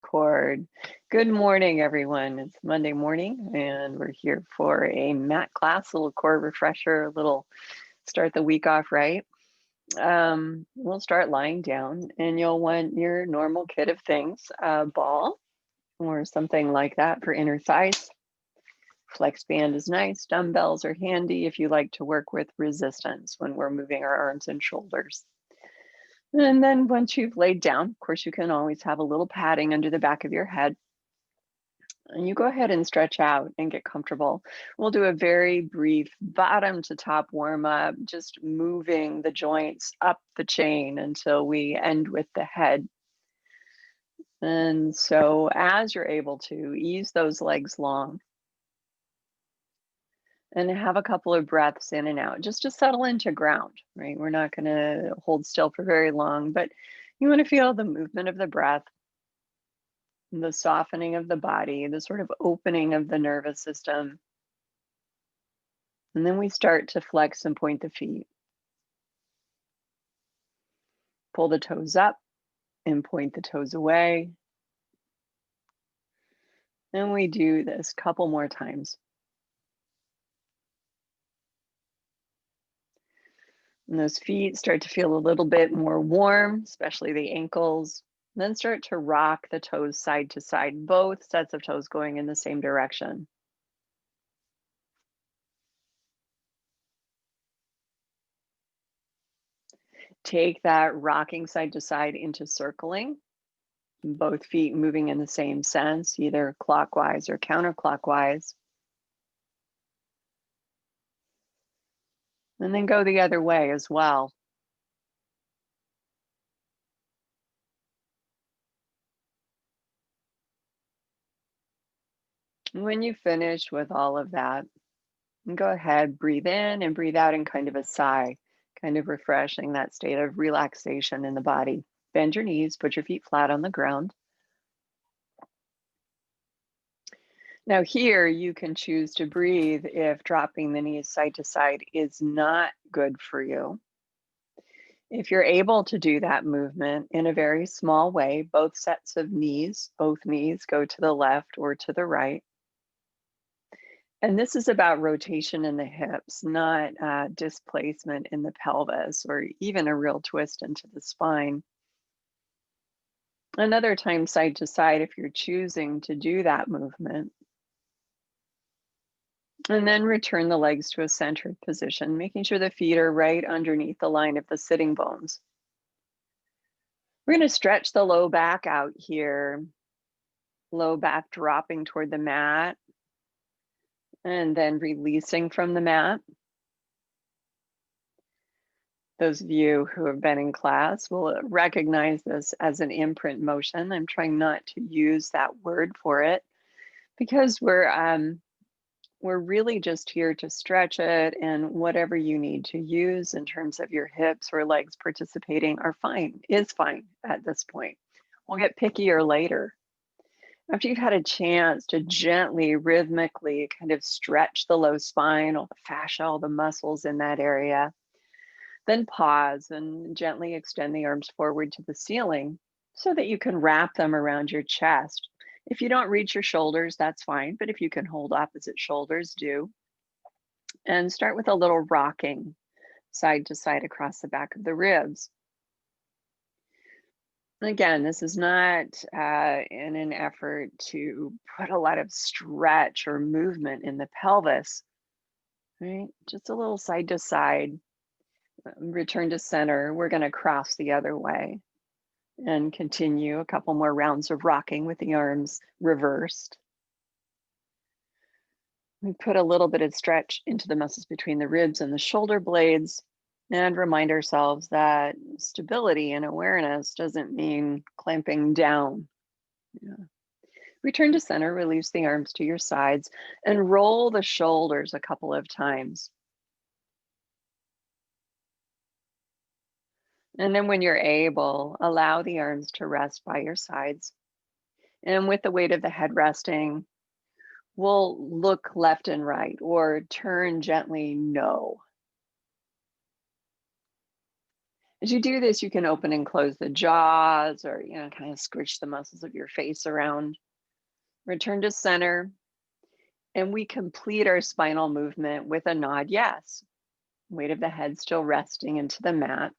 Record. Good morning, everyone. It's Monday morning, and we're here for a mat class, a little core refresher, a little start the week off right. We'll start lying down, and you'll want your normal kit of things, a ball or something like that for inner thighs. Flex band is nice. Dumbbells are handy if you like to work with resistance when we're moving our arms and shoulders. And then once you've laid down, of course, you can always have a little padding under the back of your head. And you go ahead and stretch out and get comfortable. We'll do a very brief bottom to top warm up, just moving the joints up the chain until we end with the head. And so as you're able to, ease those legs long and have a couple of breaths in and out just to settle into ground, right? We're not going to hold still for very long, but you want to feel the movement of the breath, the softening of the body, the sort of opening of the nervous system. And then we start to flex and point the feet. Pull the toes up and point the toes away. And we do this a couple more times. And those feet start to feel a little bit more warm, especially the ankles. Then start to rock the toes side to side, both sets of toes going in the same direction. Take that rocking side to side into circling, both feet moving in the same sense, either clockwise or counterclockwise. And then go the other way as well. When you finished with all of that, go ahead, breathe in and breathe out in kind of a sigh, kind of refreshing that state of relaxation in the body. Bend your knees, put your feet flat on the ground. Now here you can choose to breathe if dropping the knees side to side is not good for you. If you're able to do that movement in a very small way, both sets of knees, both knees go to the left or to the right. And this is about rotation in the hips, not displacement in the pelvis or even a real twist into the spine. Another time, side to side, if you're choosing to do that movement. And then return the legs to a centered position, making sure the feet are right underneath the line of the sitting bones. We're going to stretch the low back out here, low back dropping toward the mat, and then releasing from the mat. Those of you who have been in class will recognize this as an imprint motion. I'm trying not to use that word for it because we're really just here to stretch it, and whatever you need to use in terms of your hips or legs participating is fine at this point. We'll get pickier later. After you've had a chance to gently, rhythmically kind of stretch the low spine, all the fascia, all the muscles in that area, then pause and gently extend the arms forward to the ceiling so that you can wrap them around your chest. If you don't reach your shoulders, that's fine, but if you can hold opposite shoulders, do. And start with a little rocking side to side across the back of the ribs. Again, this is not in an effort to put a lot of stretch or movement in the pelvis, right? Just a little side to side. Return to center. We're going to cross the other way and continue a couple more rounds of rocking with the arms reversed. We put a little bit of stretch into the muscles between the ribs and the shoulder blades and remind ourselves that stability and awareness doesn't mean clamping down. Yeah. Return to center, release the arms to your sides, and roll the shoulders a couple of times. And then when you're able, allow the arms to rest by your sides. And with the weight of the head resting, we'll look left and right or turn gently no. As you do this, you can open and close the jaws or, kind of squish the muscles of your face around. Return to center, and we complete our spinal movement with a nod yes. Weight of the head still resting into the mat.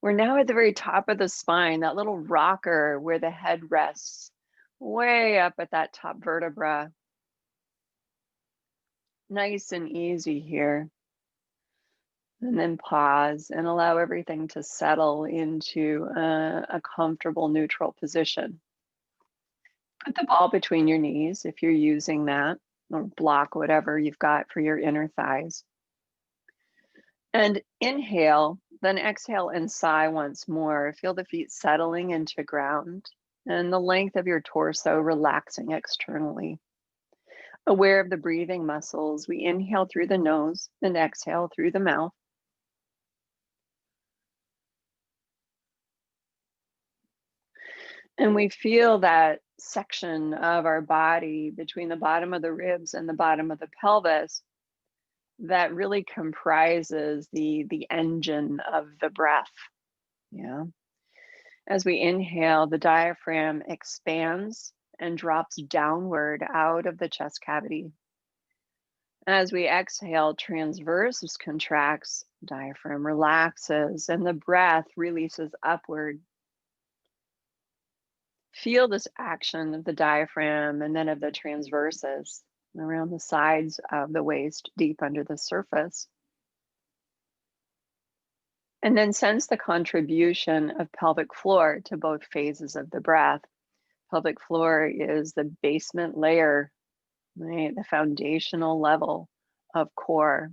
We're now at the very top of the spine, that little rocker where the head rests way up at that top vertebra. Nice and easy here. And then pause and allow everything to settle into a comfortable neutral position. Put the ball between your knees if you're using that, or block whatever you've got for your inner thighs. And inhale, then exhale and sigh once more. Feel the feet settling into ground and the length of your torso relaxing externally. Aware of the breathing muscles, we inhale through the nose and exhale through the mouth. And we feel that section of our body between the bottom of the ribs and the bottom of the pelvis that really comprises the engine of the breath. Yeah. As we inhale, the diaphragm expands and drops downward out of the chest cavity. As we exhale, transverse contracts, diaphragm relaxes, and the breath releases upward. Feel this action of the diaphragm and then of the transverses around the sides of the waist, deep under the surface. And then sense the contribution of pelvic floor to both phases of the breath. Pelvic floor is the basement layer, right? The foundational level of core.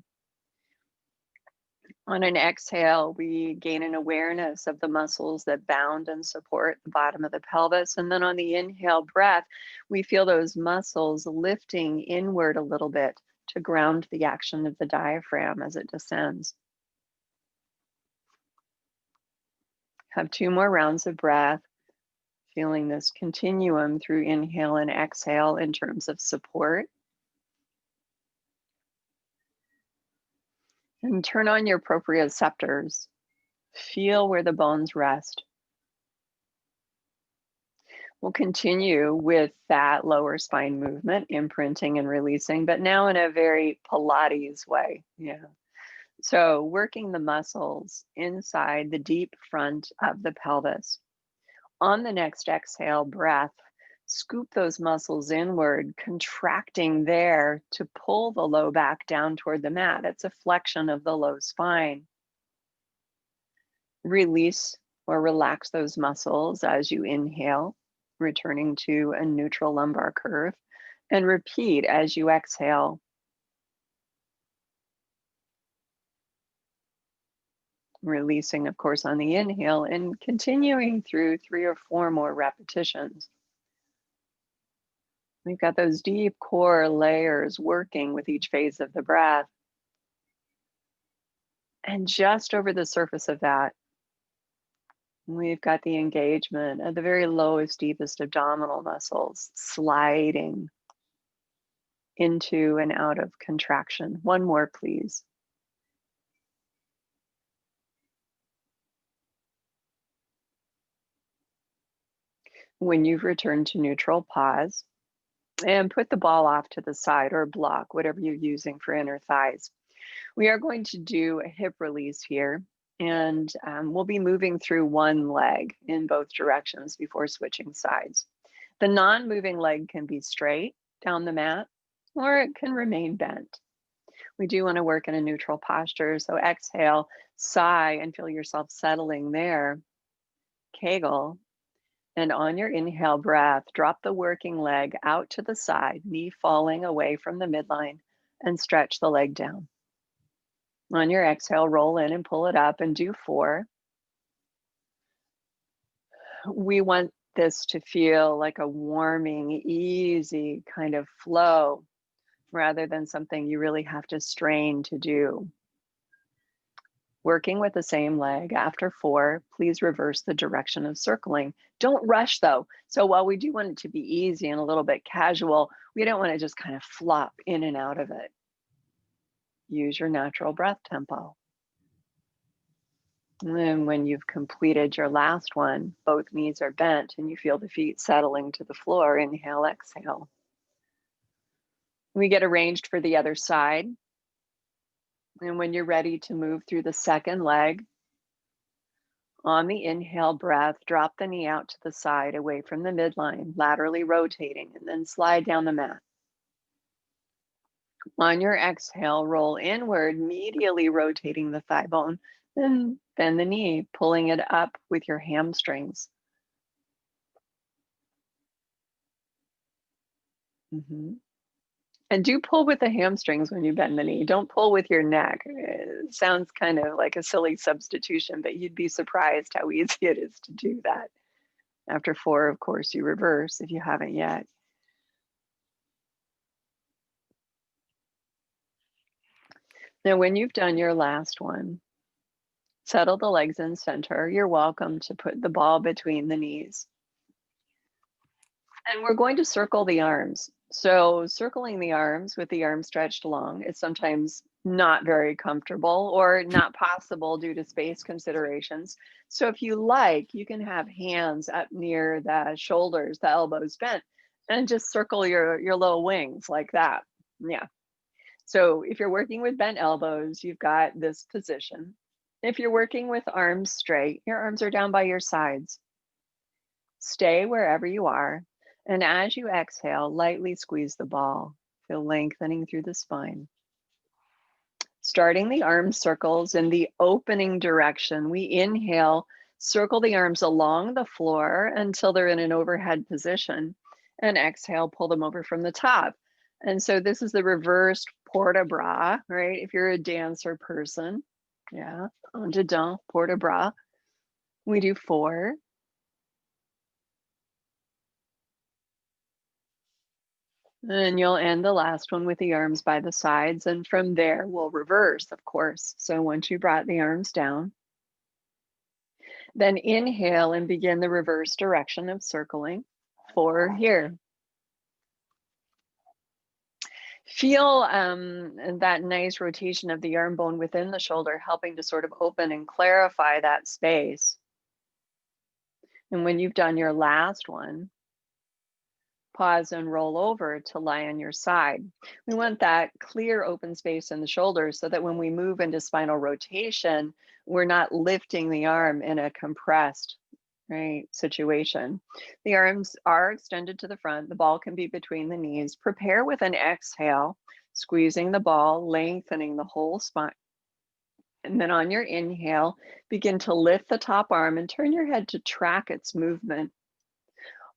On an exhale, we gain an awareness of the muscles that bound and support the bottom of the pelvis. And then on the inhale breath, we feel those muscles lifting inward a little bit to ground the action of the diaphragm as it descends. Have 2 more rounds of breath, feeling this continuum through inhale and exhale in terms of support. And turn on your proprioceptors. Feel where the bones rest. We'll continue with that lower spine movement, imprinting and releasing, but now in a very Pilates way. Yeah. So working the muscles inside the deep front of the pelvis. On the next exhale breath, scoop those muscles inward, contracting there to pull the low back down toward the mat. It's a flexion of the low spine. Release or relax those muscles as you inhale, returning to a neutral lumbar curve, and repeat as you exhale. Releasing, of course, on the inhale and continuing through 3 or 4 more repetitions. We've got those deep core layers working with each phase of the breath. And just over the surface of that, we've got the engagement of the very lowest, deepest abdominal muscles sliding into and out of contraction. One more, please. When you've returned to neutral, pause and put the ball off to the side or block, whatever you're using for inner thighs. We are going to do a hip release here, and we'll be moving through one leg in both directions before switching sides. The non-moving leg can be straight down the mat, or it can remain bent. We do want to work in a neutral posture, so exhale, sigh, and feel yourself settling there. Kegel. And on your inhale breath, drop the working leg out to the side, knee falling away from the midline, and stretch the leg down. On your exhale, roll in and pull it up and do 4. We want this to feel like a warming, easy kind of flow rather than something you really have to strain to do. Working with the same leg after 4, please reverse the direction of circling. Don't rush though. So while we do want it to be easy and a little bit casual, we don't want to just kind of flop in and out of it. Use your natural breath tempo. And then when you've completed your last one, both knees are bent and you feel the feet settling to the floor. Inhale, exhale. We get arranged for the other side. And when you're ready to move through the second leg, on the inhale breath, drop the knee out to the side away from the midline, laterally rotating, and then slide down the mat. On your exhale, roll inward, medially rotating the thigh bone, then bend the knee, pulling it up with your hamstrings. Mhm. And do pull with the hamstrings when you bend the knee. Don't pull with your neck. It sounds kind of like a silly substitution, but you'd be surprised how easy it is to do that. After 4, of course, you reverse if you haven't yet. Now, when you've done your last one, settle the legs in center. You're welcome to put the ball between the knees. And we're going to circle the arms. So circling the arms with the arms stretched long is sometimes not very comfortable or not possible due to space considerations. So if you like, you can have hands up near the shoulders, the elbows bent, and just circle your little wings like that. Yeah. So if you're working with bent elbows, you've got this position. If you're working with arms straight, your arms are down by your sides. Stay wherever you are. And as you exhale, lightly squeeze the ball. Feel lengthening through the spine. Starting the arm circles in the opening direction, we inhale, circle the arms along the floor until they're in an overhead position. And exhale, pull them over from the top. And so this is the reversed port de bras, right? If you're a dancer person, yeah, un dedans, port de bras. We do 4. And you'll end the last one with the arms by the sides. And from there, we'll reverse, of course. So once you brought the arms down, then inhale and begin the reverse direction of circling. 4 here. Feel that nice rotation of the arm bone within the shoulder, helping to sort of open and clarify that space. And when you've done your last one, pause and roll over to lie on your side. We want that clear open space in the shoulders so that when we move into spinal rotation, we're not lifting the arm in a compressed, right, situation. The arms are extended to the front. The ball can be between the knees. Prepare with an exhale, squeezing the ball, lengthening the whole spine. And then on your inhale, begin to lift the top arm and turn your head to track its movement.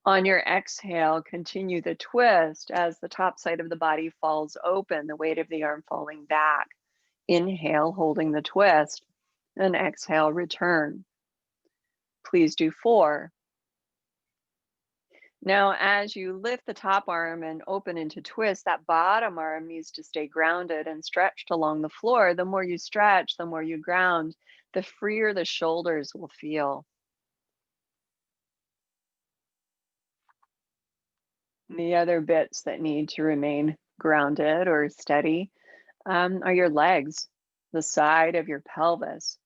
On your exhale, continue the twist as the top side of the body falls open, the weight of the arm falling back. Inhale, holding the twist, and exhale, return. Please do 4. Now, as you lift the top arm and open into twist, that bottom arm needs to stay grounded and stretched along the floor. The more you stretch, the more you ground, the freer the shoulders will feel. The other bits that need to remain grounded or steady are your legs, the side of your pelvis.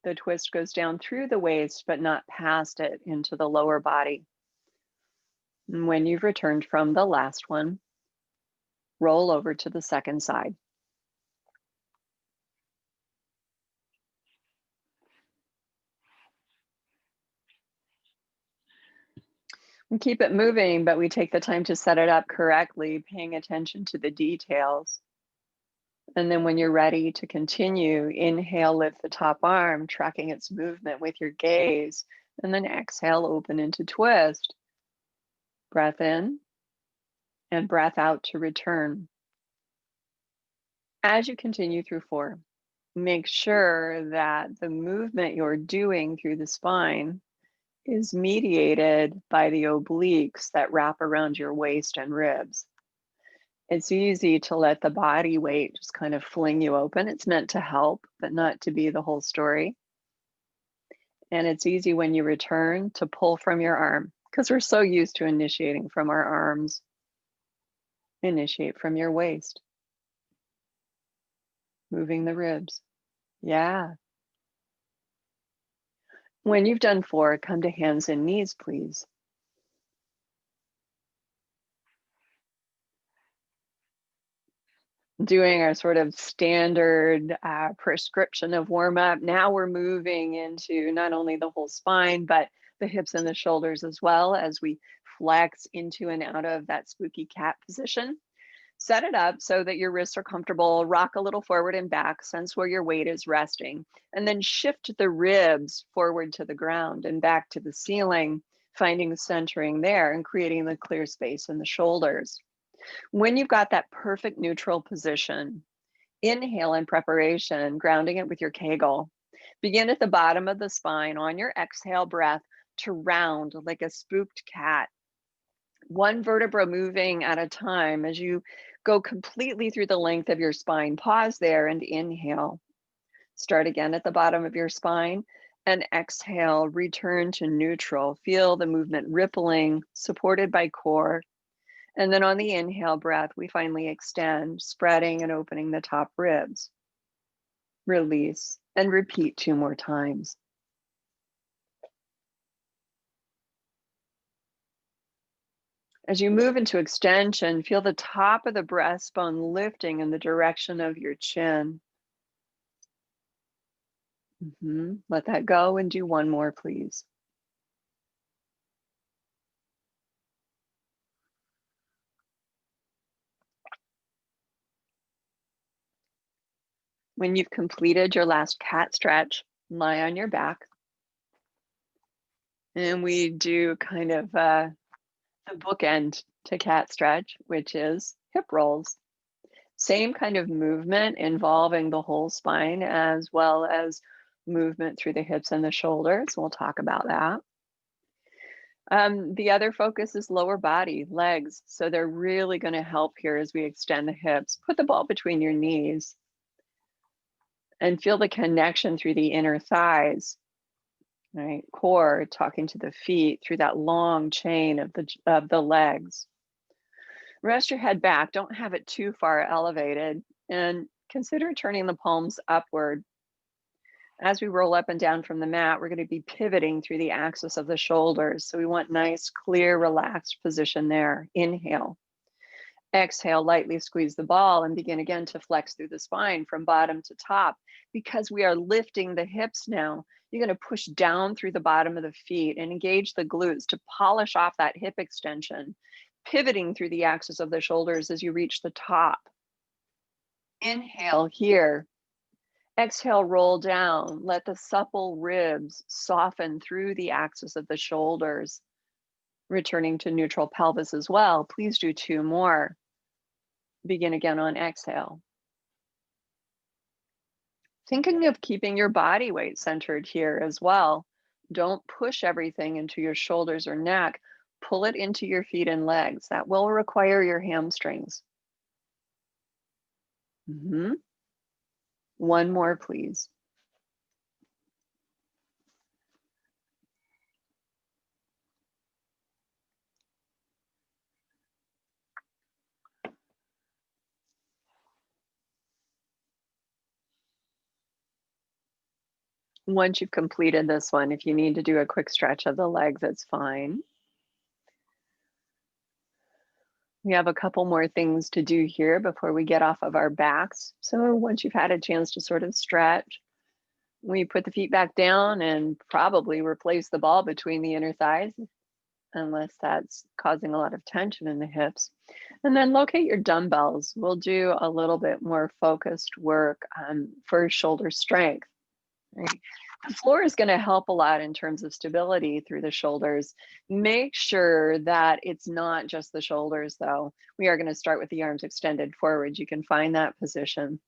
The twist goes down through the waist, but not past it into the lower body. And when you've returned from the last one, roll over to the second side. We keep it moving, but we take the time to set it up correctly, paying attention to the details. And then when you're ready to continue, inhale, lift the top arm, tracking its movement with your gaze. And then exhale, open into twist. Breath in and breath out to return. As you continue through 4, make sure that the movement you're doing through the spine is mediated by the obliques that wrap around your waist and ribs. It's easy to let the body weight just kind of fling you open. It's meant to help, but not to be the whole story. And it's easy when you return to pull from your arm because we're so used to initiating from our arms. Initiate from your waist, moving the ribs. Yeah. When you've done 4, come to hands and knees, please. Doing our sort of standard prescription of warm up. Now we're moving into not only the whole spine, but the hips and the shoulders as well as we flex into and out of that spooky cat position. Set it up so that your wrists are comfortable, rock a little forward and back, sense where your weight is resting, and then shift the ribs forward to the ground and back to the ceiling, finding centering there and creating the clear space in the shoulders. When you've got that perfect neutral position, inhale in preparation, grounding it with your Kegel. Begin at the bottom of the spine on your exhale breath to round like a spooked cat. One vertebra moving at a time as you go completely through the length of your spine. Pause there and inhale. Start again at the bottom of your spine and exhale, return to neutral. Feel the movement rippling, supported by core. And then on the inhale breath, we finally extend, spreading and opening the top ribs. Release and repeat 2 more times. As you move into extension, feel the top of the breastbone lifting in the direction of your chin. Let that go and do 1 more, please. When you've completed your last cat stretch, lie on your back. And we do kind of the bookend to cat stretch, which is hip rolls. Same kind of movement involving the whole spine as well as movement through the hips and the shoulders. We'll talk about that. The other focus is lower body, legs. So they're really going to help here as we extend the hips. Put the ball between your knees and feel the connection through the inner thighs. Right, core talking to the feet through that long chain of the legs. Rest your head back. Don't have it too far elevated, and consider turning the palms upward. As we roll up and down from the mat, we're going to be pivoting through the axis of the shoulders. So we want nice, clear, relaxed position there. Inhale. Exhale, lightly squeeze the ball and begin again to flex through the spine from bottom to top. Because we are lifting the hips now, you're going to push down through the bottom of the feet and engage the glutes to polish off that hip extension, pivoting through the axis of the shoulders as you reach the top. Inhale here. Exhale, roll down. Let the supple ribs soften through the axis of the shoulders, returning to neutral pelvis as well. Please do 2 more. Begin again on exhale. Thinking of keeping your body weight centered here as well. Don't push everything into your shoulders or neck. Pull it into your feet and legs. That will require your hamstrings. 1 more, please. Once you've completed this one, if you need to do a quick stretch of the legs, it's fine. We have a couple more things to do here before we get off of our backs. So once you've had a chance to sort of stretch, we put the feet back down and probably replace the ball between the inner thighs, unless that's causing a lot of tension in the hips. And then locate your dumbbells. We'll do a little bit more focused work for shoulder strength. Right? The floor is going to help a lot in terms of stability through the shoulders. Make sure that it's not just the shoulders, though. We are going to start with the arms extended forward. You can find that position.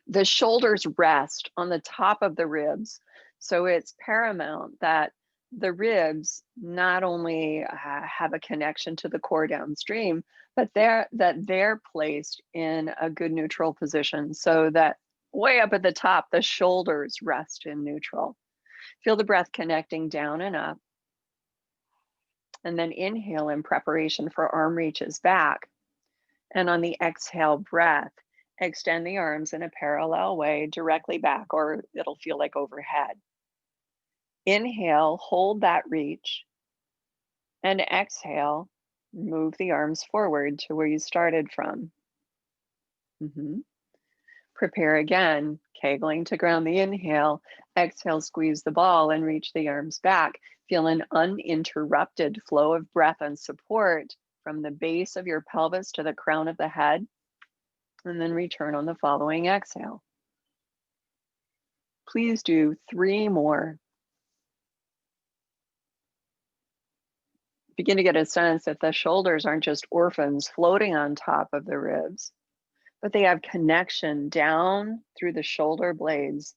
The shoulders rest on the top of the ribs. So it's paramount that the ribs not only have a connection to the core downstream, but they're placed in a good neutral position so that way up at the top, the shoulders rest in neutral. Feel the breath connecting down and up. And then inhale in preparation for arm reaches back. And on the exhale breath, extend the arms in a parallel way directly back, or it'll feel like overhead. Inhale, hold that reach, and exhale, move the arms forward to where you started from. Mhm. Prepare again, kegling to ground the inhale. Exhale, squeeze the ball and reach the arms back. Feel an uninterrupted flow of breath and support from the base of your pelvis to the crown of the head. And then return on the following exhale. Please do 3 more. Begin to get a sense that the shoulders aren't just orphans floating on top of the ribs, but they have connection down through the shoulder blades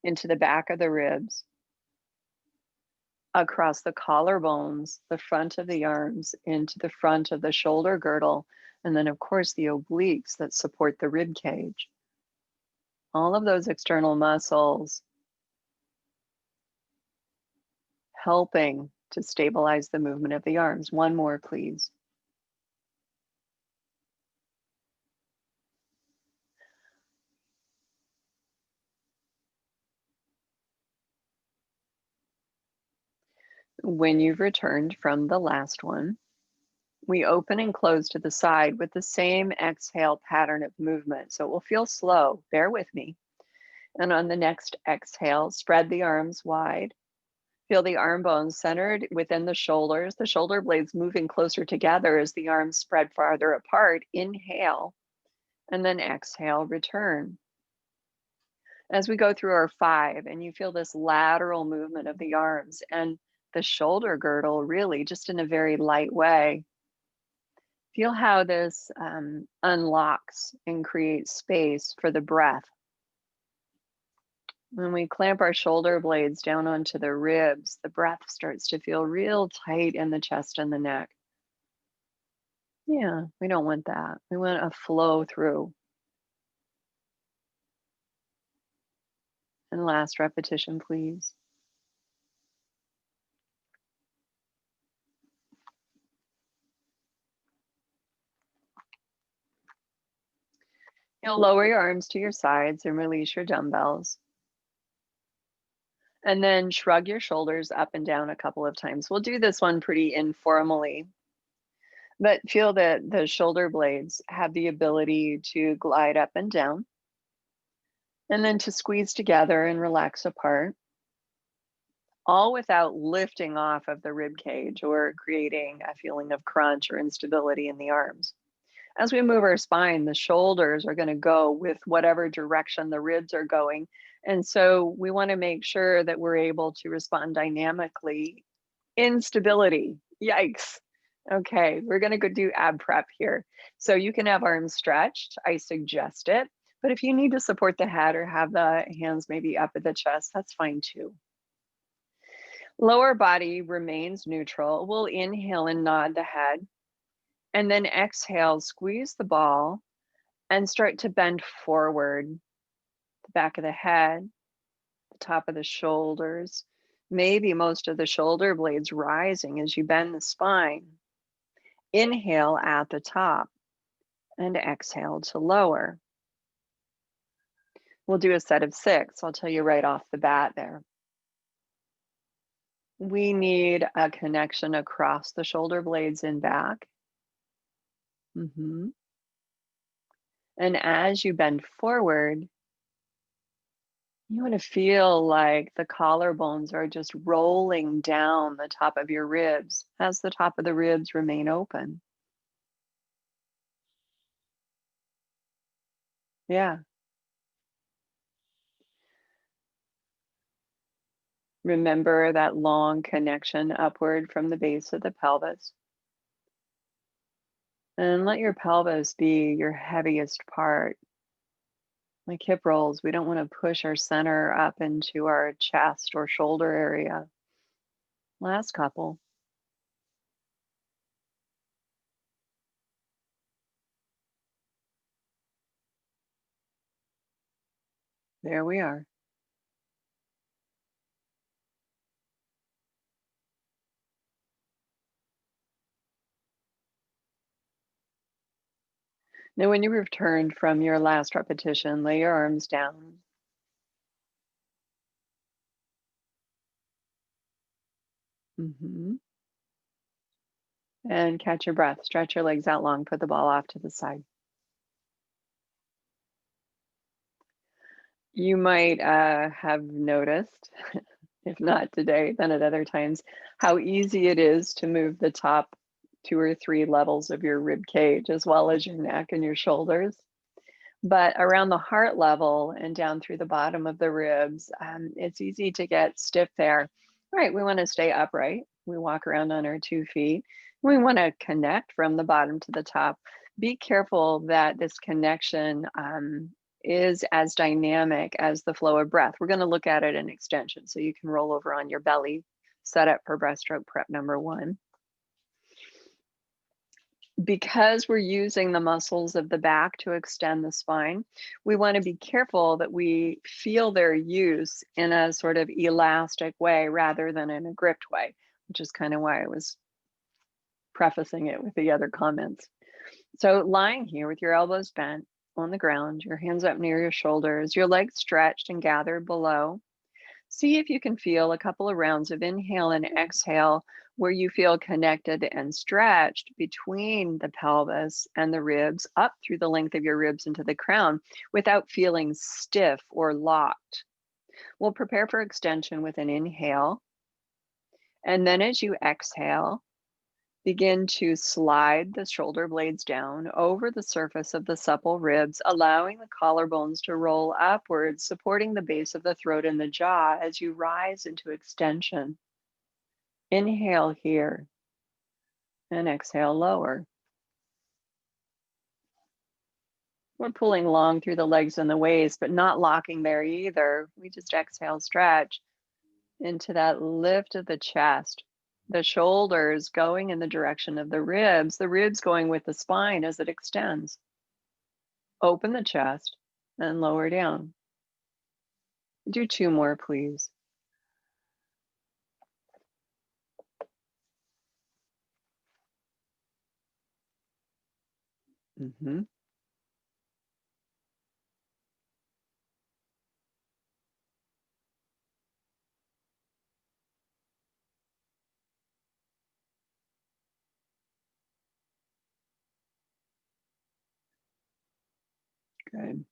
into the back of the ribs, across the collarbones, the front of the arms, into the front of the shoulder girdle, and then, of course, the obliques that support the rib cage. All of those external muscles helping to stabilize the movement of the arms. One more, please. When you've returned from the last one, we open and close to the side with the same exhale pattern of movement. So it will feel slow. Bear with me. And on the next exhale, spread the arms wide. Feel the arm bones centered within the shoulders, the shoulder blades moving closer together as the arms spread farther apart. Inhale, and then exhale, return. As we go through our 5, and you feel this lateral movement of the arms and the shoulder girdle, really just in a very light way. Feel how this unlocks and creates space for the breath. When we clamp our shoulder blades down onto the ribs, the breath starts to feel real tight in the chest and the neck. Yeah, we don't want that. We want a flow through. And last repetition, please. You'll lower your arms to your sides and release your dumbbells. And then shrug your shoulders up and down a couple of times. We'll do this one pretty informally, but feel that the shoulder blades have the ability to glide up and down, and then to squeeze together and relax apart, all without lifting off of the rib cage or creating a feeling of crunch or instability in the arms. As we move our spine, the shoulders are going to go with whatever direction the ribs are going. And so we want to make sure that we're able to respond dynamically. Instability. Yikes. Okay, we're going to go do ab prep here. So you can have arms stretched. I suggest it. But if you need to support the head or have the hands maybe up at the chest, that's fine too. Lower body remains neutral. We'll inhale and nod the head. And then exhale, squeeze the ball and start to bend forward. The back of the head, the top of the shoulders, maybe most of the shoulder blades rising as you bend the spine. Inhale at the top and exhale to lower. We'll do a set of 6. I'll tell you right off the bat there. We need a connection across the shoulder blades and back. And as you bend forward, you want to feel like the collarbones are just rolling down the top of your ribs as the top of the ribs remain open. Yeah. Remember that long connection upward from the base of the pelvis. And let your pelvis be your heaviest part. Like hip rolls, we don't want to push our center up into our chest or shoulder area. Last couple. There we are. Now, when you returned from your last repetition, lay your arms down. Mhm. And catch your breath. Stretch your legs out long. Put the ball off to the side. You might have noticed, if not today, then at other times, how easy it is to move the top 2 or 3 levels of your rib cage, as well as your neck and your shoulders. But around the heart level and down through the bottom of the ribs, it's easy to get stiff there. All right, we want to stay upright. We walk around on our 2 feet. We want to connect from the bottom to the top. Be careful that this connection is as dynamic as the flow of breath. We're going to look at it in extension, so you can roll over on your belly, set up for breaststroke prep number 1. Because we're using the muscles of the back to extend the spine, we want to be careful that we feel their use in a sort of elastic way rather than in a gripped way, which is kind of why I was prefacing it with the other comments. So, lying here with your elbows bent on the ground, your hands up near your shoulders, your legs stretched and gathered below. See if you can feel a couple of rounds of inhale and exhale where you feel connected and stretched between the pelvis and the ribs up through the length of your ribs into the crown without feeling stiff or locked. We'll prepare for extension with an inhale. And then as you exhale, begin to slide the shoulder blades down over the surface of the supple ribs, allowing the collarbones to roll upwards, supporting the base of the throat and the jaw as you rise into extension. Inhale here and exhale lower. We're pulling long through the legs and the waist, but not locking there either. We just exhale, stretch into that lift of the chest. The shoulders going in the direction of the ribs going with the spine as it extends. Open the chest and lower down. Do 2 more, please. Mhm. Good.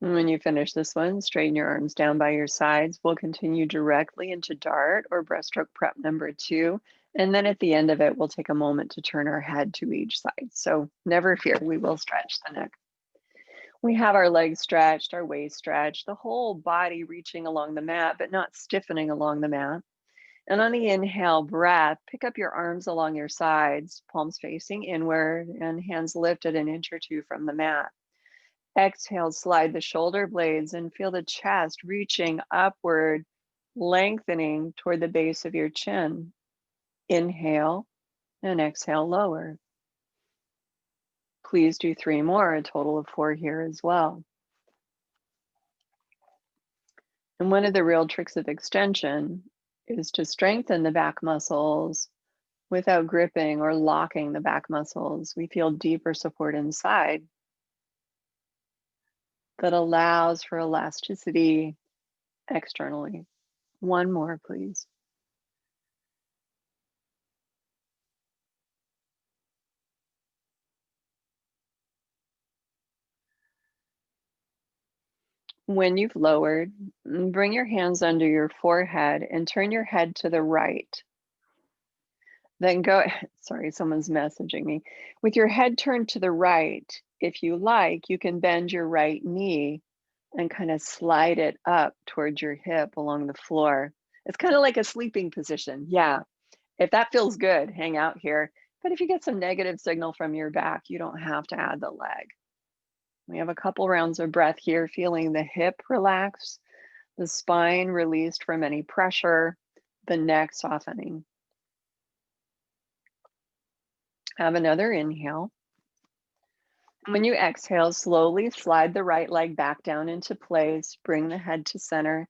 And when you finish this one, straighten your arms down by your sides. We'll continue directly into dart or breaststroke prep number 2. And then at the end of it, we'll take a moment to turn our head to each side. So never fear, we will stretch the neck. We have our legs stretched, our waist stretched, the whole body reaching along the mat, but not stiffening along the mat. And on the inhale breath, pick up your arms along your sides, palms facing inward and hands lifted an inch or 2 from the mat. Exhale, slide the shoulder blades and feel the chest reaching upward, lengthening toward the base of your chin. Inhale and exhale, lower. Please do 3 more, a total of 4 here as well. And one of the real tricks of extension is to strengthen the back muscles without gripping or locking the back muscles. We feel deeper support inside that allows for elasticity externally. 1 more, please. When you've lowered, bring your hands under your forehead and turn your head to the right. Then go, sorry, someone's messaging me. With your head turned to the right, if you like, you can bend your right knee and kind of slide it up towards your hip along the floor. It's kind of like a sleeping position. Yeah. If that feels good, hang out here. But if you get some negative signal from your back, you don't have to add the leg. We have a couple rounds of breath here, feeling the hip relax, the spine released from any pressure, the neck softening. Have another inhale. When you exhale, slowly slide the right leg back down into place, bring the head to center,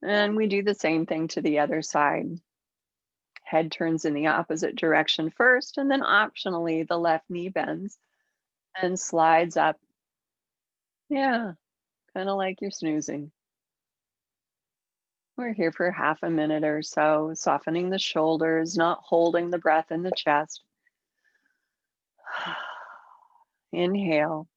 and we do the same thing to the other side. Head turns in the opposite direction first, and then optionally the left knee bends and slides up. Yeah, kind of like you're snoozing. We're here for half a minute or so, softening the shoulders, not holding the breath in the chest. Inhale.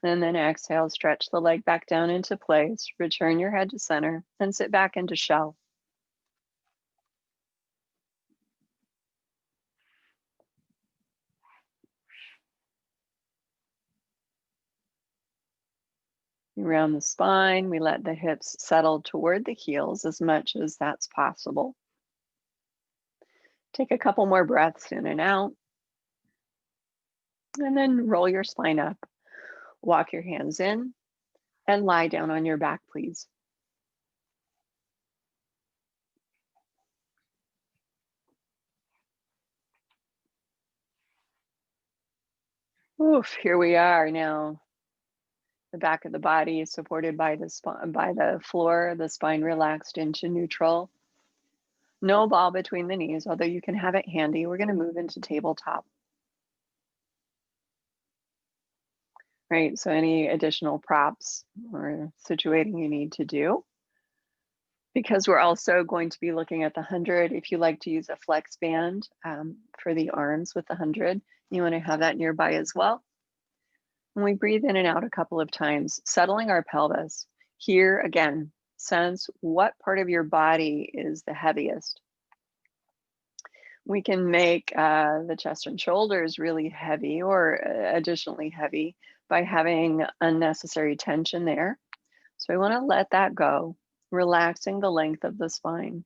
And then exhale, stretch the leg back down into place, return your head to center, and sit back into shell. Around the spine, we let the hips settle toward the heels as much as that's possible. Take a couple more breaths in and out, and then roll your spine up. Walk your hands in and lie down on your back, please. Oof, here we are now. The back of the body is supported by the floor, the spine relaxed into neutral. No ball between the knees, although you can have it handy. We're going to move into tabletop. Right, so any additional props or situating you need to do. Because we're also going to be looking at the 100. If you like to use a flex band for the arms with the 100, you want to have that nearby as well. When we breathe in and out a couple of times, settling our pelvis. Here again, sense what part of your body is the heaviest. We can make the chest and shoulders really heavy or additionally heavy by having unnecessary tension there. So I want to let that go, relaxing the length of the spine.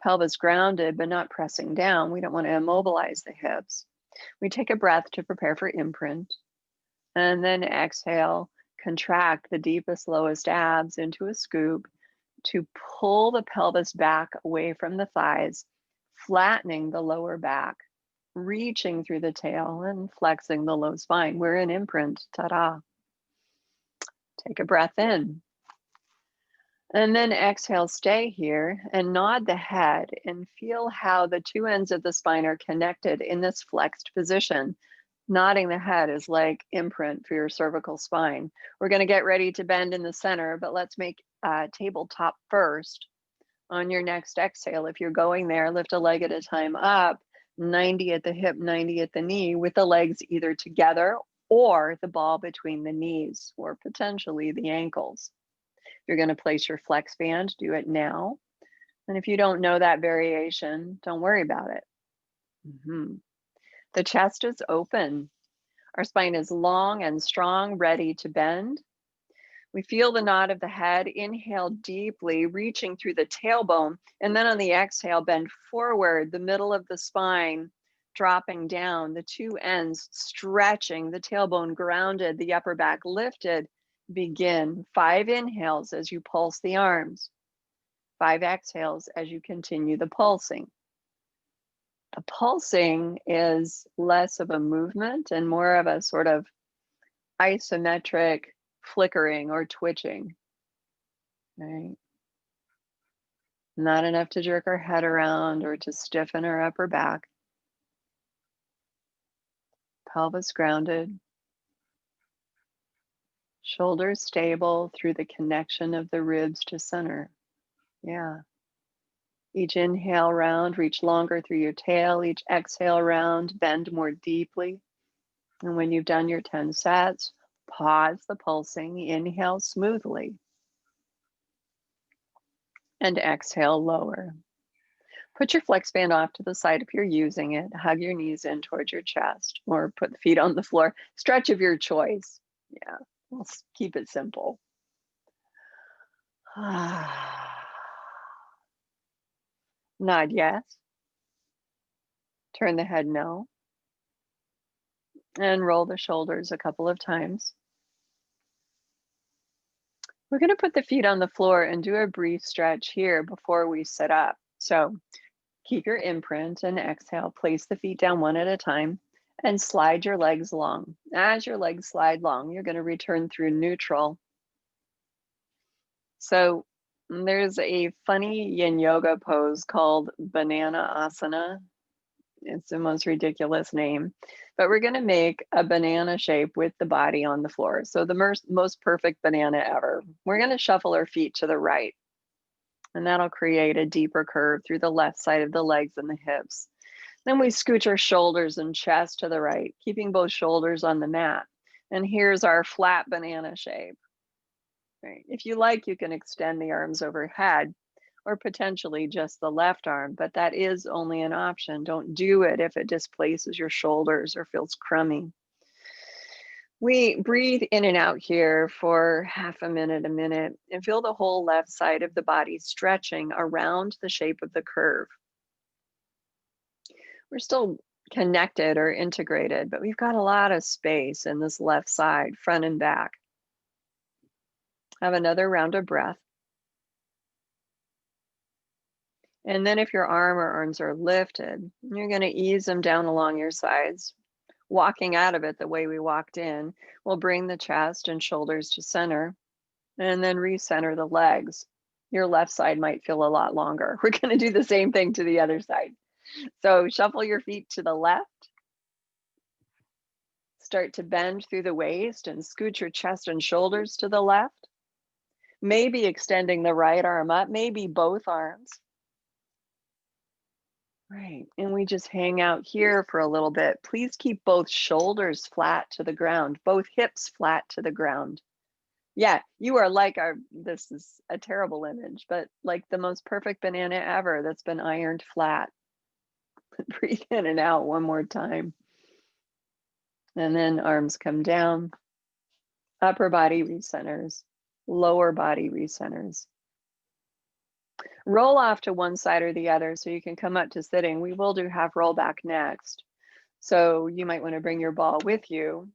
Pelvis grounded, but not pressing down. We don't want to immobilize the hips. We take a breath to prepare for imprint. And then exhale, contract the deepest, lowest abs into a scoop to pull the pelvis back away from the thighs, flattening the lower back, reaching through the tail and flexing the low spine. We're in imprint, ta-da. Take a breath in. And then exhale, stay here and nod the head and feel how the two ends of the spine are connected in this flexed position. Nodding the head is like imprint for your cervical spine. We're going to get ready to bend in the center, but let's make tabletop first. On your next exhale, if you're going there, lift a leg at a time up, 90 at the hip, 90 at the knee, with the legs either together or the ball between the knees or potentially the ankles. You're going to place your flex band, do it now. And if you don't know that variation, don't worry about it. The chest is open. Our spine is long and strong, ready to bend. We feel the nod of the head. Inhale deeply, reaching through the tailbone. And then on the exhale, bend forward, the middle of the spine dropping down, the two ends stretching, the tailbone grounded, the upper back lifted. Begin 5 inhales as you pulse the arms, 5 exhales as you continue the pulsing. The pulsing is less of a movement and more of a sort of isometric flickering or twitching, right? Not enough to jerk our head around or to stiffen our upper back. Pelvis grounded. Shoulders stable through the connection of the ribs to center. Yeah. Each inhale round, reach longer through your tail. Each exhale round, bend more deeply. And when you've done your 10 sets, pause the pulsing, inhale smoothly. And exhale, lower. Put your flex band off to the side if you're using it. Hug your knees in towards your chest or put the feet on the floor. Stretch of your choice. Yeah, let's keep it simple. Nod yes. Turn the head no. And roll the shoulders a couple of times. We're going to put the feet on the floor and do a brief stretch here before we sit up. So keep your imprint and exhale. Place the feet down one at a time and slide your legs long. As your legs slide long, you're going to return through neutral. So there's a funny yin yoga pose called banana asana. It's the most ridiculous name. But we're going to make a banana shape with the body on the floor. So the most perfect banana ever. We're going to shuffle our feet to the right, and that'll create a deeper curve through the left side of the legs and the hips. Then we scooch our shoulders and chest to the right, keeping both shoulders on the mat. And here's our flat banana shape. Right. If you like, you can extend the arms overhead or potentially just the left arm, but that is only an option. Don't do it if it displaces your shoulders or feels crummy. We breathe in and out here for half a minute, and feel the whole left side of the body stretching around the shape of the curve. We're still connected or integrated, but we've got a lot of space in this left side, front and back. Have another round of breath. And then if your arm or arms are lifted, you're going to ease them down along your sides. Walking out of it the way we walked in, we'll bring the chest and shoulders to center and then recenter the legs. Your left side might feel a lot longer. We're going to do the same thing to the other side. So shuffle your feet to the left. Start to bend through the waist and scoot your chest and shoulders to the left. Maybe extending the right arm up, maybe both arms. Right, and we just hang out here for a little bit. Please keep both shoulders flat to the ground, both hips flat to the ground. Yeah, you are like this is a terrible image, but like the most perfect banana ever that's been ironed flat. Breathe in and out one more time. And then arms come down, upper body recenters, lower body recenters. Roll off to one side or the other so you can come up to sitting. We will do half roll back next. So you might want to bring your ball with you.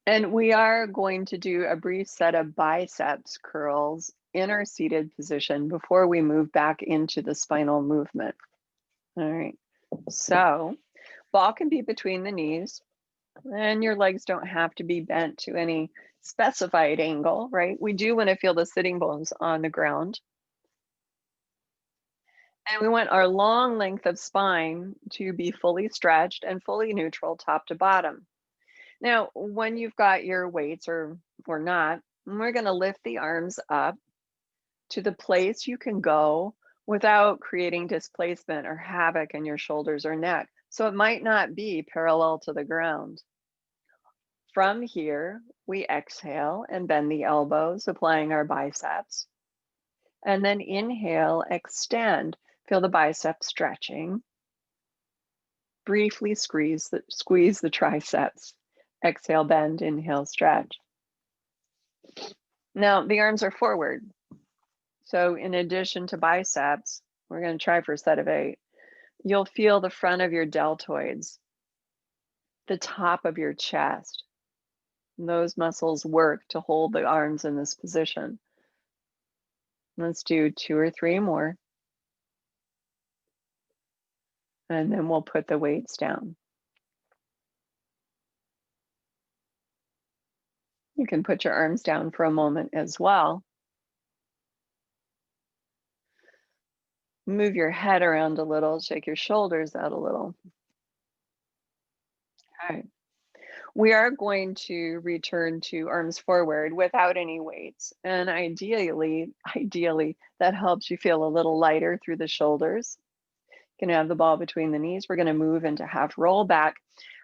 And we are going to do a brief set of biceps curls in our seated position before we move back into the spinal movement. All right, so ball can be between the knees and your legs don't have to be bent to any specified angle, right? We do want to feel the sitting bones on the ground. And we want our long length of spine to be fully stretched and fully neutral top to bottom. Now, when you've got your weights or not, we're going to lift the arms up to the place you can go without creating displacement or havoc in your shoulders or neck. So it might not be parallel to the ground. From here, we exhale and bend the elbows, applying our biceps. And then inhale, extend, feel the biceps stretching. Briefly squeeze the triceps. Exhale, bend, inhale, stretch. Now the arms are forward. So in addition to biceps, we're going to try for a set of 8. You'll feel the front of your deltoids, the top of your chest. Those muscles work to hold the arms in this position. Let's do 2 or 3 more. And then we'll put the weights down. You can put your arms down for a moment as well. Move your head around a little, shake your shoulders out a little. Okay. We are going to return to arms forward without any weights. And ideally, that helps you feel a little lighter through the shoulders. You can have the ball between the knees. We're going to move into half roll back.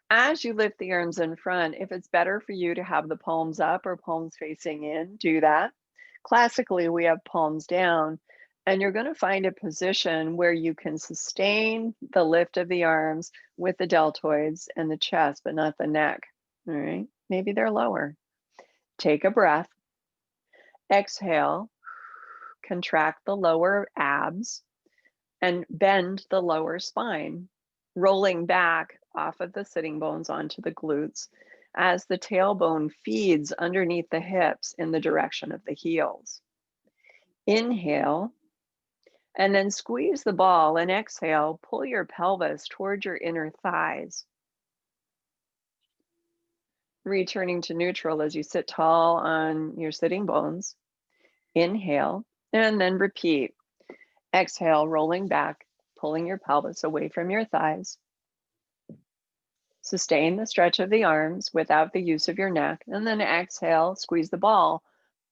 As you lift the arms in front, if it's better for you to have the palms up or palms facing in, do that. Classically, we have palms down, and you're going to find a position where you can sustain the lift of the arms with the deltoids and the chest, but not the neck. All right, maybe they're lower. Take a breath. Exhale, contract the lower abs and bend the lower spine, rolling back off of the sitting bones onto the glutes as the tailbone feeds underneath the hips in the direction of the heels. Inhale, and then squeeze the ball, and exhale, pull your pelvis towards your inner thighs. Returning to neutral as you sit tall on your sitting bones. Inhale, And then repeat. Exhale, rolling back, pulling your pelvis away from your thighs. Sustain the stretch of the arms without the use of your neck. And then exhale, squeeze the ball,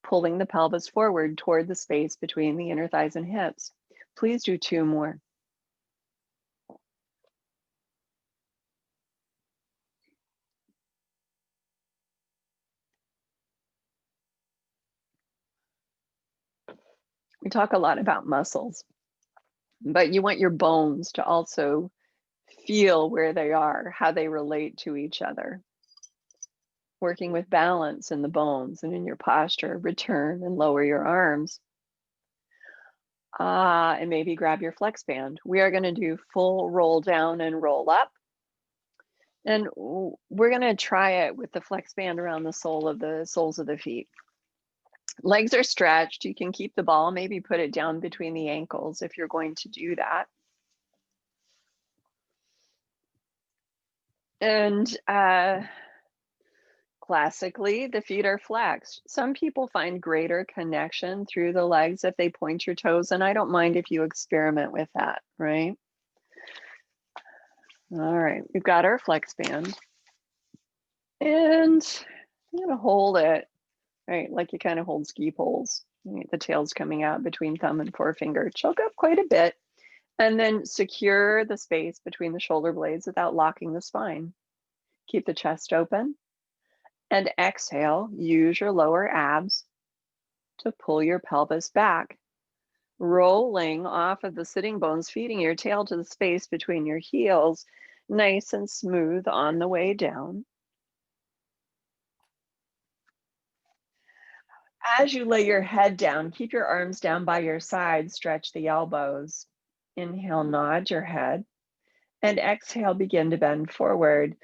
pulling the pelvis forward toward the space between the inner thighs and hips. Please do 2 more. We talk a lot about muscles, but you want your bones to also feel where they are, how they relate to each other. Working with balance in the bones and in your posture, return and lower your arms. And maybe grab your flex band. We are going to do full roll down and roll up. And we're going to try it with the flex band around the soles of the feet. Legs are stretched. You can keep the ball, maybe put it down between the ankles if you're going to do that. And classically, the feet are flexed. Some people find greater connection through the legs if they point your toes, and I don't mind if you experiment with that, right? All right, we've got our flex band. And I'm gonna hold it, right, like you kind of hold ski poles. Right? The tail's coming out between thumb and forefinger. Choke up quite a bit, and then secure the space between the shoulder blades without locking the spine. Keep the chest open. And exhale, use your lower abs to pull your pelvis back, rolling off of the sitting bones, feeding your tail to the space between your heels, nice and smooth on the way down. As you lay your head down, keep your arms down by your side, stretch the elbows. Inhale, nod your head, and exhale, begin to bend forward.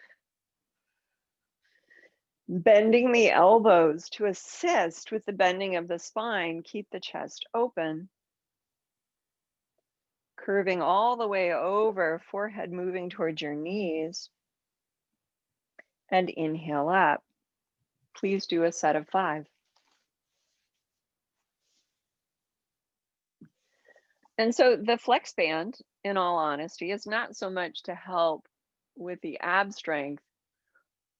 Bending the elbows to assist with the bending of the spine, keep the chest open. Curving all the way over, forehead moving towards your knees. And inhale up. Please do a set of 5. And so the flex band, in all honesty, is not so much to help with the ab strength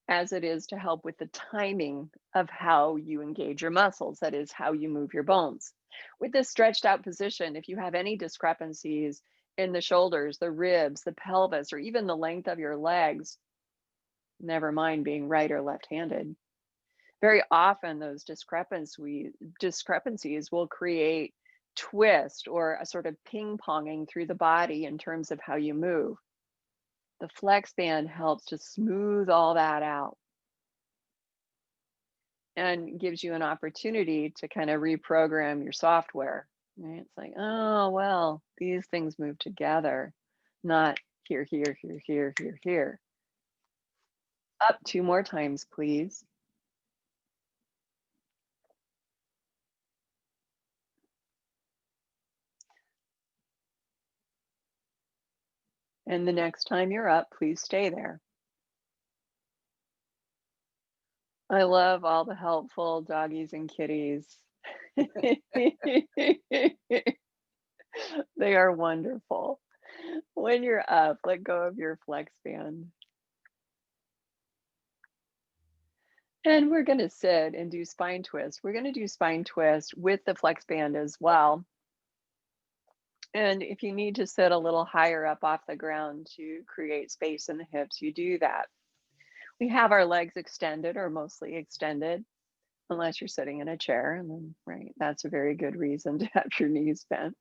as it is to help with the timing of how you engage your muscles, that is, how you move your bones. With this stretched out position, if you have any discrepancies in the shoulders, the ribs, the pelvis, or even the length of your legs, never mind being right or left-handed, very often those discrepancies will create twist or a sort of ping-ponging through the body in terms of how you move. The flex band helps to smooth all that out and gives you an opportunity to kind of reprogram your software. Right? It's like, oh, well, these things move together, not here, here, here, here, here, here. Up 2 more times, please. And the next time you're up, please stay there. I love all the helpful doggies and kitties. They are wonderful. When you're up, let go of your flex band. And we're going to sit and do spine twist. We're going to do spine twist with the flex band as well. And if you need to sit a little higher up off the ground to create space in the hips, you do that. We have our legs extended or mostly extended, unless you're sitting in a chair. And then, right, that's a very good reason to have your knees bent.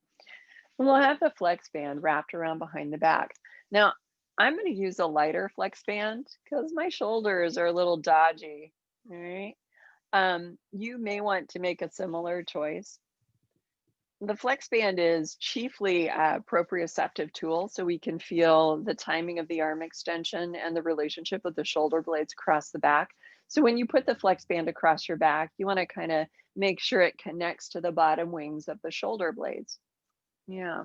And we'll have the flex band wrapped around behind the back. Now, I'm going to use a lighter flex band because my shoulders are a little dodgy. All right. You may want to make a similar choice. The flex band is chiefly a proprioceptive tool, so we can feel the timing of the arm extension and the relationship of the shoulder blades across the back. So when you put the flex band across your back, you want to kind of make sure it connects to the bottom wings of the shoulder blades. Yeah.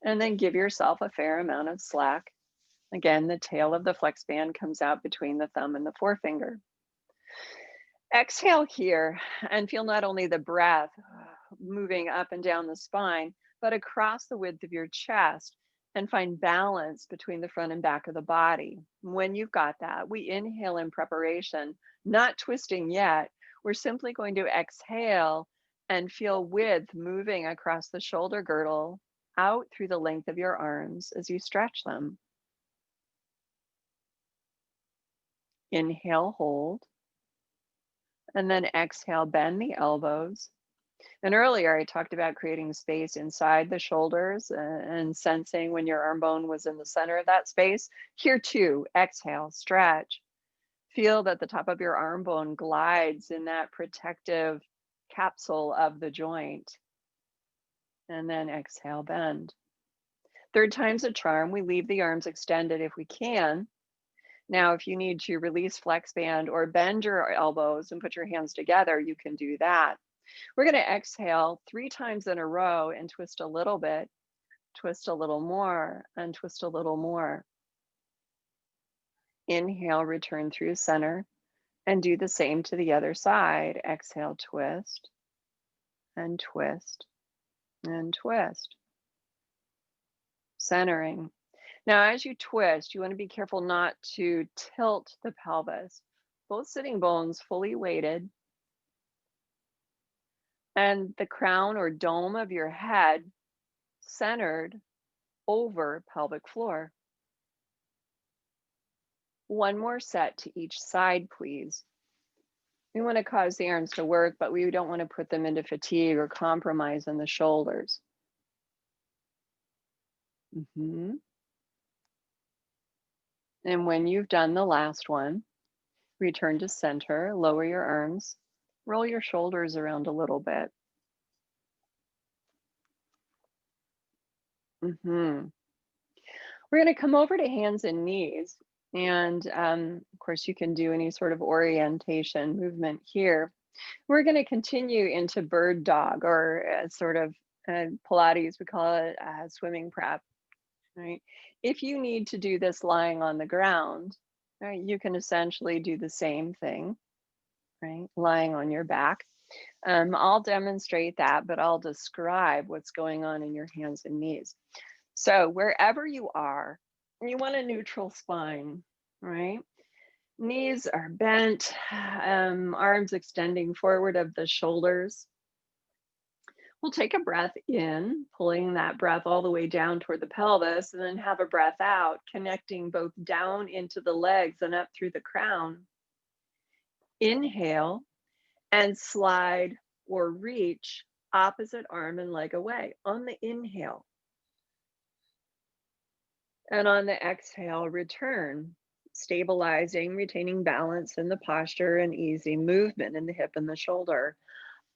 And then give yourself a fair amount of slack. Again, the tail of the flex band comes out between the thumb and the forefinger. Exhale here and feel not only the breath moving up and down the spine, but across the width of your chest, and find balance between the front and back of the body. When you've got that, we inhale in preparation, not twisting yet. We're simply going to exhale and feel width moving across the shoulder girdle out through the length of your arms as you stretch them. Inhale, hold, and then exhale, bend the elbows. And earlier I talked about creating space inside the shoulders and sensing when your arm bone was in the center of that space. Here too, exhale, stretch. Feel that the top of your arm bone glides in that protective capsule of the joint. And then exhale, bend. Third time's a charm. We leave the arms extended if we can. Now, if you need to release flex band or bend your elbows and put your hands together, you can do that. We're going to exhale 3 times in a row and twist a little bit, twist a little more, and twist a little more. Inhale, return through center, and do the same to the other side. Exhale, twist, and twist, and twist. Centering. Now, as you twist, you want to be careful not to tilt the pelvis. Both sitting bones fully weighted, and the crown or dome of your head centered over pelvic floor. One more set to each side, please. We want to cause the arms to work, but we don't want to put them into fatigue or compromise in the shoulders. And when you've done the last one, return to center, lower your arms, roll your shoulders around a little bit. We're going to come over to hands and knees. And of course, you can do any sort of orientation movement here. We're going to continue into bird dog, or sort of Pilates, we call it swimming prep, right? If you need to do this lying on the ground, right, you can essentially do the same thing, right? Lying on your back. I'll demonstrate that, but I'll describe what's going on in your hands and knees. So wherever you are, you want a neutral spine, right? Knees are bent, arms extending forward of the shoulders. We'll take a breath in, pulling that breath all the way down toward the pelvis, and then have a breath out, connecting both down into the legs and up through the crown. Inhale and slide or reach opposite arm and leg away on the inhale. And on the exhale, return, stabilizing, retaining balance in the posture and easy movement in the hip and the shoulder.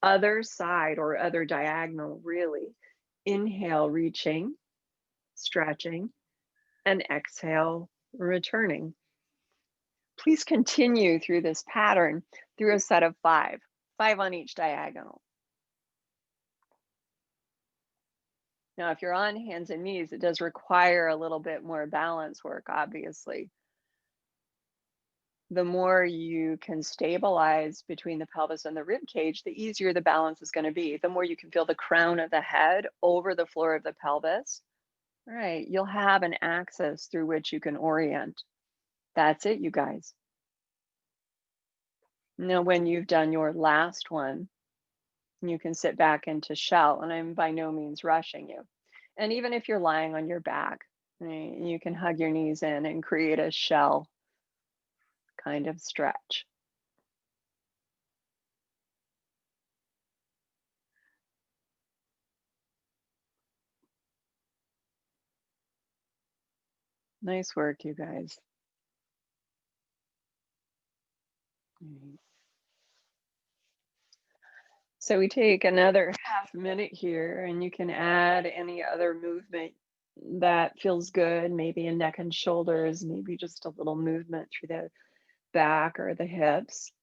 Other side or other diagonal, really. Inhale, reaching, stretching, and exhale, returning. Please continue through this pattern through a set of 5 on each diagonal. Now, if you're on hands and knees, it does require a little bit more balance work, obviously. The more you can stabilize between the pelvis and the rib cage, the easier the balance is going to be. The more you can feel the crown of the head over the floor of the pelvis, all right, you'll have an axis through which you can orient. That's it, you guys. Now, when you've done your last one, you can sit back into shell, and I'm by no means rushing you. And even if you're lying on your back, right, you can hug your knees in and create a shell kind of stretch. Nice work, you guys. So we take another half minute here, and you can add any other movement that feels good, maybe a neck and shoulders, maybe just a little movement through the back or the hips.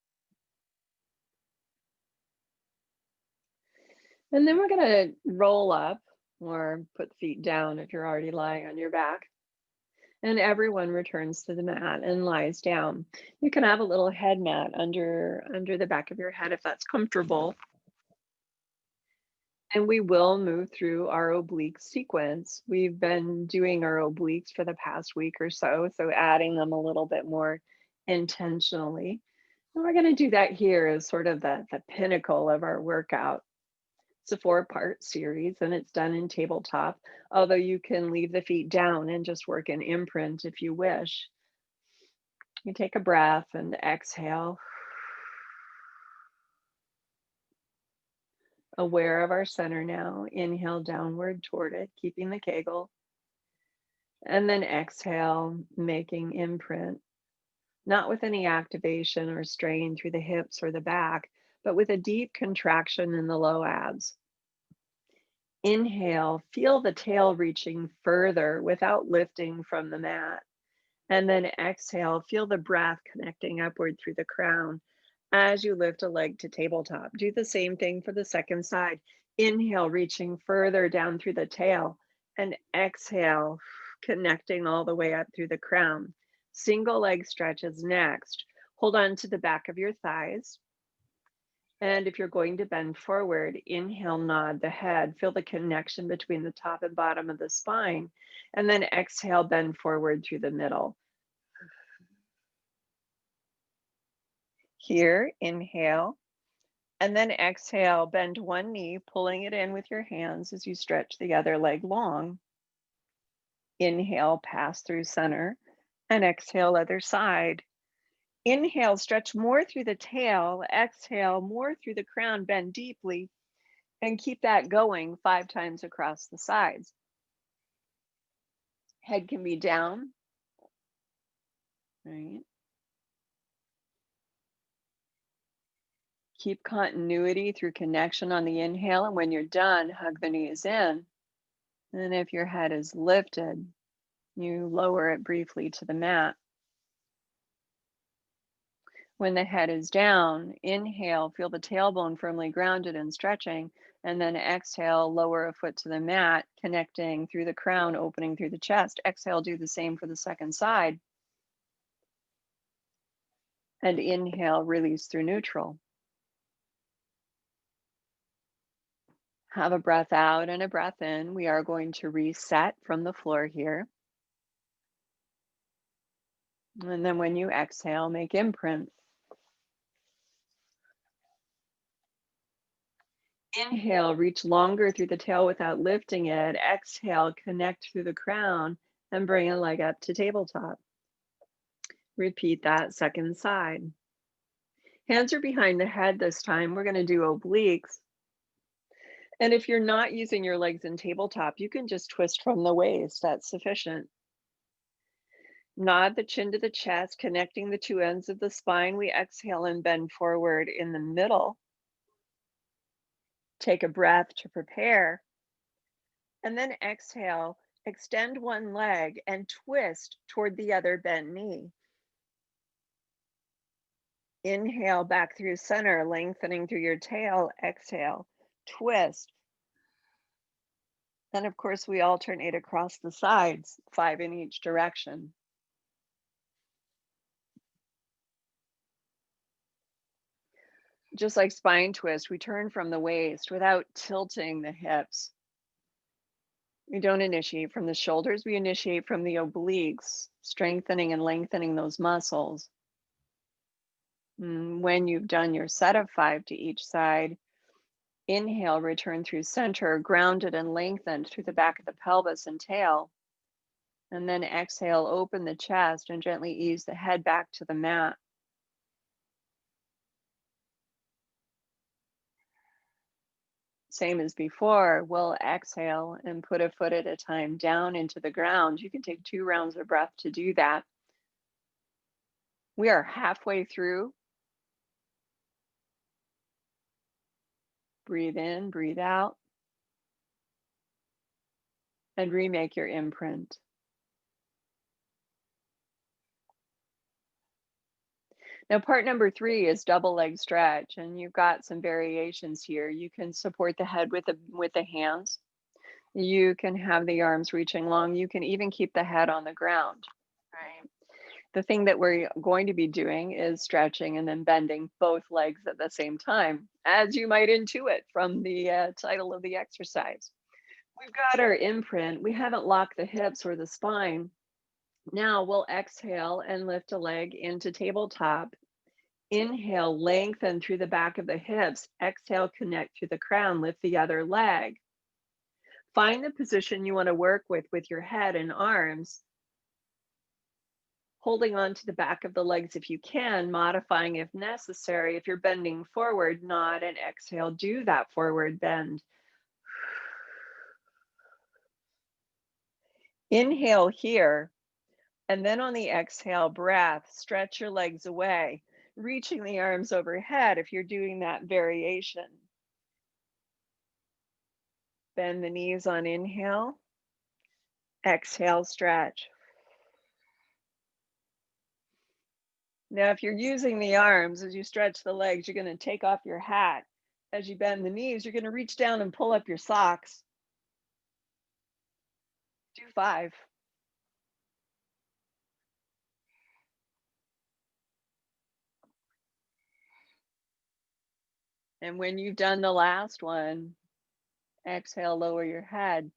And then we're going to roll up or put feet down if you're already lying on your back. And everyone returns to the mat and lies down. You can have a little head mat under the back of your head if that's comfortable. And we will move through our oblique sequence. We've been doing our obliques for the past week or so, so adding them a little bit more intentionally. And we're going to do that here as sort of the pinnacle of our workout. It's a 4-part series and it's done in tabletop, although you can leave the feet down and just work in imprint if you wish. You take a breath and exhale. Aware of our center now. Inhale downward toward it, keeping the Kegel. And then exhale, making imprint, not with any activation or strain through the hips or the back, but with a deep contraction in the low abs. Inhale, feel the tail reaching further without lifting from the mat. And then exhale, feel the breath connecting upward through the crown as you lift a leg to tabletop. Do the same thing for the second side. Inhale, reaching further down through the tail, and exhale, connecting all the way up through the crown. Single leg stretches next. Hold on to the back of your thighs. And if you're going to bend forward, inhale, nod the head. Feel the connection between the top and bottom of the spine. And then exhale, bend forward through the middle. Here, inhale. And then exhale, bend one knee, pulling it in with your hands as you stretch the other leg long. Inhale, pass through center. And exhale, other side. Inhale, stretch more through the tail. Exhale, more through the crown, bend deeply. And keep that going 5 times across the sides. Head can be down, right? Keep continuity through connection on the inhale. And when you're done, hug the knees in. And if your head is lifted, you lower it briefly to the mat. When the head is down, inhale, feel the tailbone firmly grounded and stretching, and then exhale, lower a foot to the mat, connecting through the crown, opening through the chest. Exhale, do the same for the second side. And inhale, release through neutral. Have a breath out and a breath in. We are going to reset from the floor here. And then when you exhale, make imprint. Inhale, reach longer through the tail without lifting it. Exhale, connect through the crown and bring a leg up to tabletop. Repeat that second side. Hands are behind the head this time. We're going to do obliques. And if you're not using your legs in tabletop, you can just twist from the waist. That's sufficient. Nod the chin to the chest, connecting the 2 ends of the spine. We exhale and bend forward in the middle. Take a breath to prepare. And then exhale, extend one leg and twist toward the other bent knee. Inhale back through center, lengthening through your tail. Exhale, twist. Then, of course, we alternate across the sides, 5 in each direction. Just like spine twist, we turn from the waist without tilting the hips. We don't initiate from the shoulders, we initiate from the obliques, strengthening and lengthening those muscles. When you've done your set of 5 to each side, inhale, return through center, grounded and lengthened through the back of the pelvis and tail. And then exhale, open the chest and gently ease the head back to the mat. Same as before, we'll exhale and put a foot at a time down into the ground. You can take 2 rounds of breath to do that. We are halfway through. Breathe in, breathe out, and remake your imprint. Now, part number 3 is double leg stretch, and you've got some variations here. You can support the head with the hands. You can have the arms reaching long. You can even keep the head on the ground, right? The thing that we're going to be doing is stretching and then bending both legs at the same time, as you might intuit from the title of the exercise. We've got our imprint. We haven't locked the hips or the spine. Now we'll exhale and lift a leg into tabletop. Inhale, lengthen through the back of the hips. Exhale, connect to the crown, lift the other leg. Find the position you want to work with your head and arms, holding on to the back of the legs if you can, modifying if necessary. If you're bending forward, nod and exhale, do that forward bend. Inhale here, and then on the exhale breath, stretch your legs away, reaching the arms overhead if you're doing that variation. Bend the knees on inhale, exhale, stretch. Now, if you're using the arms as you stretch the legs, you're going to take off your hat. As you bend the knees, you're going to reach down and pull up your socks. Do 5. And when you've done the last one, exhale, lower your head.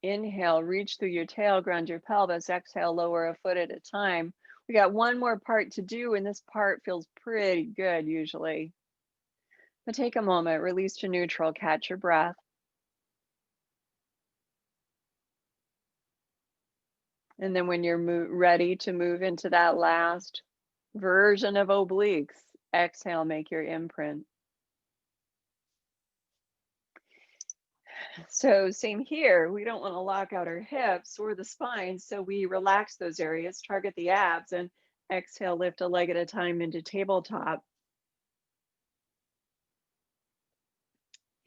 Inhale, reach through your tail, ground your pelvis. Exhale, lower a foot at a time. We got one more part to do, and this part feels pretty good usually. But take a moment, release to neutral, catch your breath. And then when you're ready to move into that last version of obliques, exhale, make your imprint. So same here, we don't want to lock out our hips or the spine, so we relax those areas, target the abs, and exhale, lift a leg at a time into tabletop.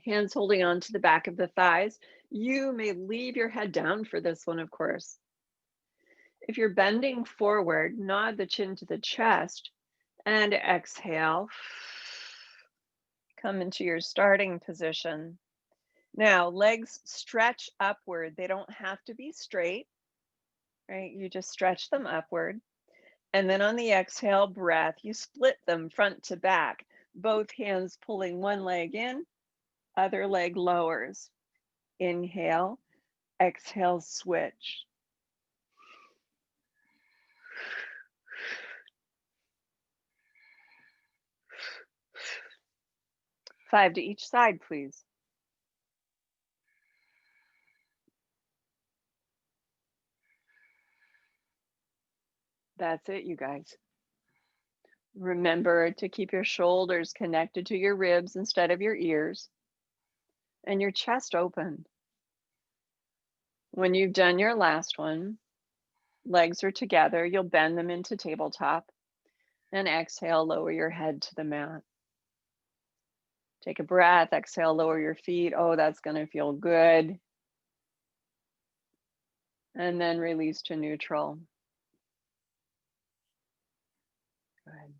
Hands holding on to the back of the thighs. You may leave your head down for this one, of course. If you're bending forward, nod the chin to the chest and exhale. Come into your starting position. Now, legs stretch upward. They don't have to be straight, right? You just stretch them upward. And then on the exhale breath, you split them front to back, both hands pulling one leg in, other leg lowers. Inhale, exhale, switch. Five to each side, please. That's it, you guys. Remember to keep your shoulders connected to your ribs instead of your ears and your chest open. When you've done your last one, legs are together, you'll bend them into tabletop and exhale, lower your head to the mat. Take a breath, exhale, lower your feet. Oh, that's going to feel good. And then release to neutral. Good.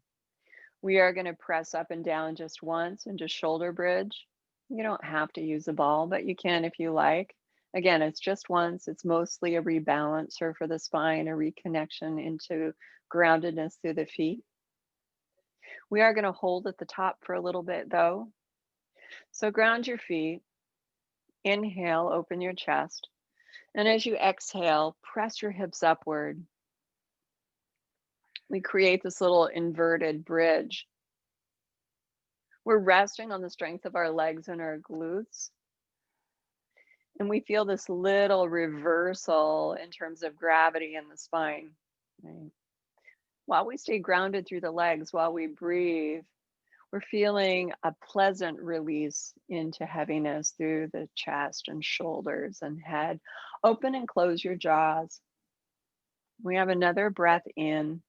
We are going to press up and down just once and just shoulder bridge. You don't have to use a ball, but you can if you like. Again, it's just once. It's mostly a rebalancer for the spine, a reconnection into groundedness through the feet. We are going to hold at the top for a little bit though. So ground your feet. Inhale, open your chest. And as you exhale, press your hips upward. We create this little inverted bridge. We're resting on the strength of our legs and our glutes. And we feel this little reversal in terms of gravity in the spine. Right? While we stay grounded through the legs, while we breathe, we're feeling a pleasant release into heaviness through the chest and shoulders and head. Open and close your jaws. We have another breath in.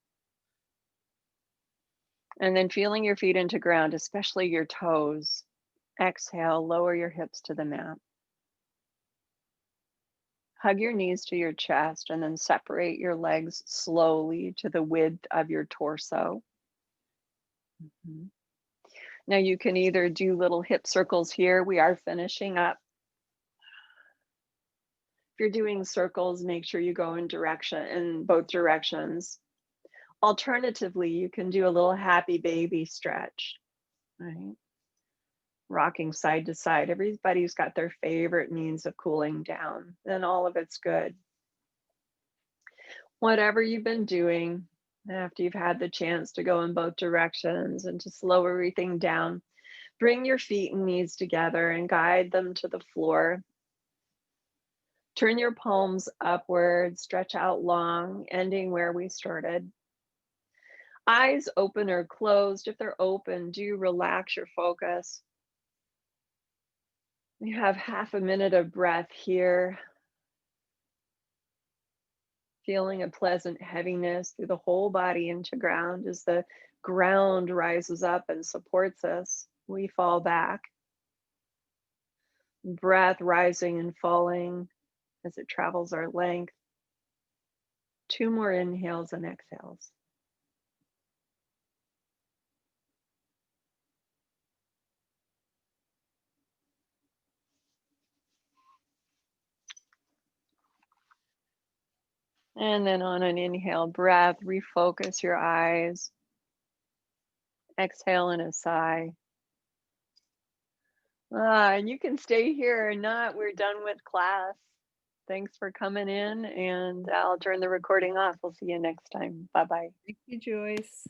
And then feeling your feet into ground, especially your toes. Exhale, lower your hips to the mat. Hug your knees to your chest and then separate your legs slowly to the width of your torso. Mhm. Now you can either do little hip circles here. We are finishing up. If you're doing circles, make sure you go in both directions. Alternatively, you can do a little happy baby stretch, right? Rocking side to side. Everybody's got their favorite means of cooling down, and all of it's good. Whatever you've been doing, after you've had the chance to go in both directions and to slow everything down, bring your feet and knees together and guide them to the floor. Turn your palms upward, stretch out long, ending where we started. Eyes open or closed. If they're open, do relax your focus. You have half a minute of breath here, feeling a pleasant heaviness through the whole body into ground as the ground rises up and supports us. We fall back. Breath rising and falling as it travels our length. Two more inhales and exhales. And then on an inhale breath, refocus your eyes. Exhale in a sigh. And you can stay here or not. We're done with class. Thanks for coming in, and I'll turn the recording off. We'll see you next time. Bye bye. Thank you, Joyce.